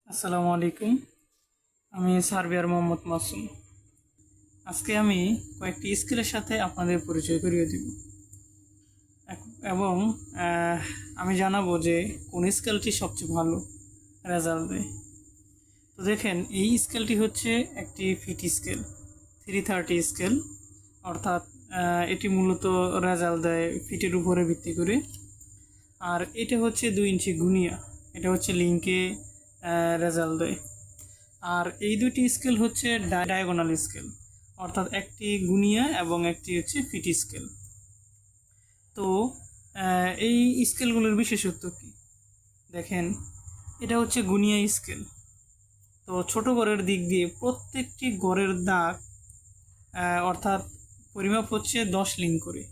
আসসালামু আলাইকুম। আমি সার্বিয়ার মোহাম্মদ মাসুম। আজকে আমি কয়েকটি স্কিলের সাথে আপনাদের পরিচয় করিয়ে দিব এবং আমি জানাবো যে কোন স্কেলটি সবচেয়ে ভালো রেজাল্ট দেয়। তো দেখেন, এই স্কেলটি হচ্ছে একটি ফিট স্কেল, 330 স্কেল। অর্থাৎ এটি মূলত রেজাল্ট দেয় ফিটের উপরে ভিত্তি করে। আর এটা হচ্ছে 2 ইঞ্চি গুনিয়া, এটা হচ্ছে লিঙ্কে রেজাল্ট দেয়। আর এই দুটি স্কেল হচ্ছে ডায়াগোনাল স্কেল, অর্থাৎ একটি গুনিয়া এবং একটি হচ্ছে ফিট স্কেল। তো এই স্কেলগুলোর বিশেষত্ব কি দেখেন, এটা হচ্ছে গুনিয়া স্কেল। তো ছোট গড়ের দিক দিয়ে প্রত্যেকটি গড়ের দাগ অর্থাৎ পরিমাপ হচ্ছে 10 লিঙ্ক করে।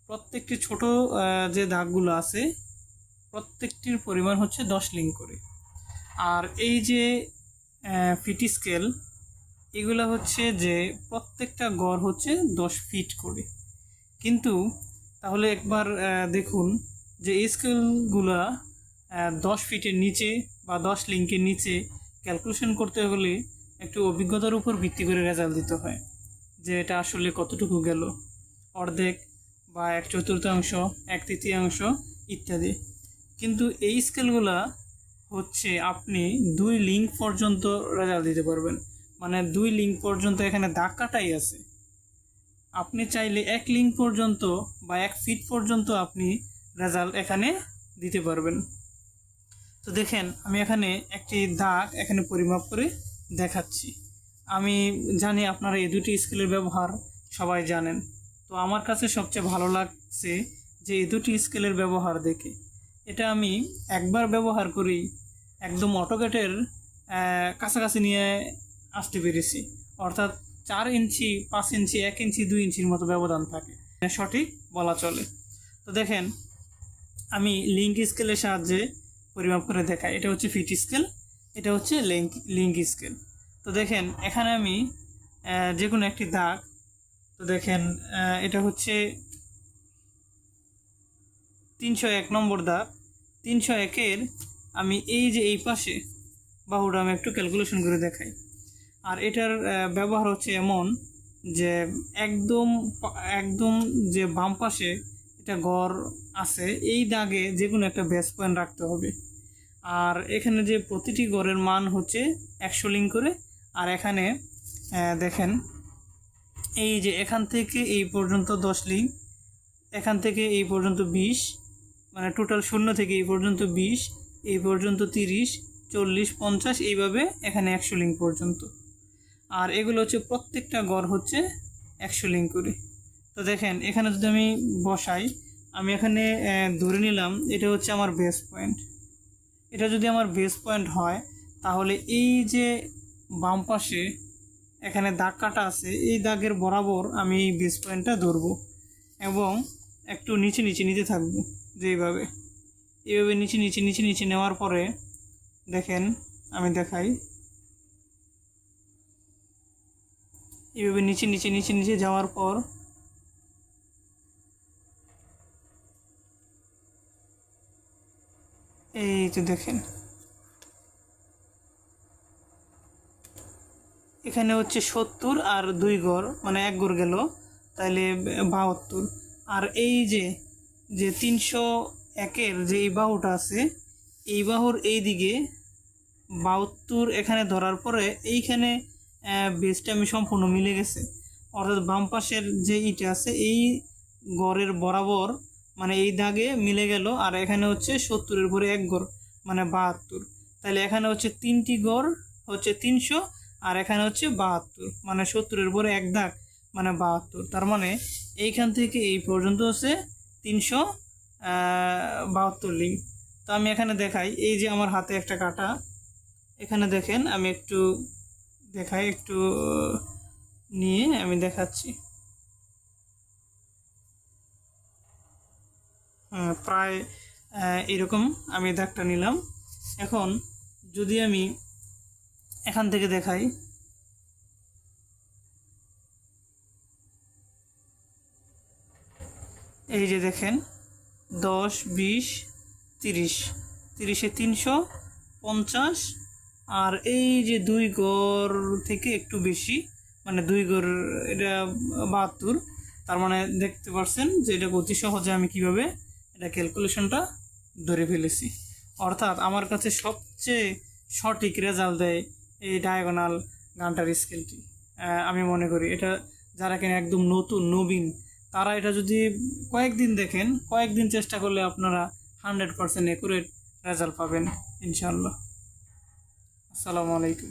প্রত্যেকটি ছোট যে দাগগুলো আছে প্রত্যেকটির পরিমাণ হচ্ছে 10 লিঙ্ক করে। আর এই যে ফিট স্কেল, এগুলো হচ্ছে যে প্রত্যেকটা গড় হচ্ছে 10 ফিট করে। কিন্তু তাহলে একবার দেখুন যে এই স্কেলগুলা 10 ফিটের নিচে বা 10 লিঙ্কের নিচে ক্যালকুলেশন করতে হলে একটু অভিজ্ঞতার উপর ভিত্তি করে রেজাল্ট দিতে হয়, যে এটা আসলে কতটুকু গেল, অর্ধেক বা 1/4 1/3 ইত্যাদি। কিন্তু এই স্কেলগুলা হচ্ছে আপনি 2 লিঙ্ক পর্যন্ত রেজাল্ট দিতে পারবেন, মানে 2 লিঙ্ক পর্যন্ত এখানে দাগ কাটাই আছে। আপনি চাইলে 1 লিঙ্ক পর্যন্ত বা 1 ফিট পর্যন্ত আপনি রেজাল্ট এখানে দিতে পারবেন। তো দেখেন, আমি এখানে একটি দাগ এখানে পরিমাপ করে দেখাচ্ছি। আমি জানি আপনারা এই দুটি স্কেলের ব্যবহার সবাই জানেন। তো আমার কাছে সবচেয়ে ভালো লাগছে যে এই দুটি স্কেলের ব্যবহার দেখে। এটা আমি একবার ব্যবহার করি একদম অটোক্যাডের কাছাকাছি নিয়ে আসতে পেরেছি। অর্থাৎ 4 ইঞ্চি 5 ইঞ্চি 1 ইঞ্চি 2 ইঞ্চির মতো ব্যবধান থাকে, সঠিক বলা চলে। তো দেখেন, আমি লিঙ্ক স্কেলের সাহায্যে পরিমাপ করে দেখাই। এটা হচ্ছে ফিট স্কেল, এটা হচ্ছে লিঙ্ক স্কেল। তো দেখেন, এখানে আমি যে কোনো একটি দাগ, তো দেখেন এটা হচ্ছে 301 নম্বর দাগ। 301-এর আমি এই যে এই পাশে বাহুটা আমি একটু ক্যালকুলেশন করে দেখাই। আর এটার ব্যবহার হচ্ছে এমন যে একদম একদম যে বাম পাশে এটা গড় আছে, এই দাগে যে কোনো একটা বেস পয়েন্ট রাখতে হবে। আর এখানে যে প্রতিটি গড়ের মান হচ্ছে 100 লিঙ্ক করে। আর এখানে দেখেন, এই যে এখান থেকে এই পর্যন্ত 10 লিঙ্ক, এখান থেকে এই পর্যন্ত 20, মানে টোটাল 0 থেকে এই পর্যন্ত 20, এই পর্যন্ত 30, 40, 50, এইভাবে এখানে 100 লিঙ্ক পর্যন্ত। আর এগুলো হচ্ছে প্রত্যেকটা গড় হচ্ছে 100 লিঙ্ক করে। তো দেখেন, এখানে যদি আমি বসাই, আমি এখানে ধরে নিলাম এটা হচ্ছে আমার বেস পয়েন্ট। এটা যদি আমার বেস পয়েন্ট হয়, তাহলে এই যে বাম পাশে এখানে দাগ কাটা আছে, এই দাগের বরাবর আমি এই বেস পয়েন্টটা ধরবো এবং একটু নিচে নিচে নিতে থাকবো। যেইভাবে এইভাবে নিচে নিচে নিচে নিচে নেওয়ার পরে দেখেন, আমি দেখাই, এইভাবে নিচে নিচে নিচে নিচে যাওয়ার পর এই যে দেখেন, এখানে হচ্ছে 70 আর 2 গড়, মানে 1 গড় গেল, তাইলে 72। আর এই যে যে 301-এর যে এই বাহুটা আছে, এই বাহুর এই দিকে 72 এখানে ধরার পরে এইখানে বেসটা আমি সম্পূর্ণ মিলে গেছে। অর্থাৎ বাম পাশের যে ইটা আছে এই গড়ের বরাবর, মানে এই দাগে মিলে গেল। আর এখানে হচ্ছে 70-এর উপরে 1 গড়, মানে 72। তাহলে এখানে হচ্ছে 3টি গড় হচ্ছে 300, আর এখানে হচ্ছে 72, মানে 70-এর উপরে 1 দাগ, মানে 72। তার মানে এইখান থেকে এই পর্যন্ত হচ্ছে 372 লিঙ্ক। তো আমি এখানে দেখাই, এই যে আমার হাতে একটা কাটা, এখানে দেখেন, আমি একটু দেখাই, একটু নিয়ে আমি দেখাচ্ছি। প্রায় এরকম আমি দাগটা নিলাম। এখন যদি আমি এখান থেকে দেখাই, এই যে দেখেন 10, 20, 30, 30-এ 300, 50, আর এই যে 2 গড় থেকে একটু বেশি, মানে 2 গড়, এটা 72, তার মানে দেখতে পাচ্ছেন যে এটা অতি সহজে আমি কিভাবে এটা ক্যালকুলেশনটা ধরে ফেলেছি। অর্থাৎ আমার কাছে সবচেয়ে সঠিক রেজাল্ট দেয় এই ডায়াগোনাল গান্টার স্কেলটি। আমি মনে করি এটা যারা কিনা একদম নতুন নবীন, তারা এটা যদি কয়েকদিন দেখেন, কয়েকদিন চেষ্টা করলে আপনারা 100% অ্যাকুরেট রেজাল্ট পাবেন ইনশাআল্লাহ। আসসালামু আলাইকুম।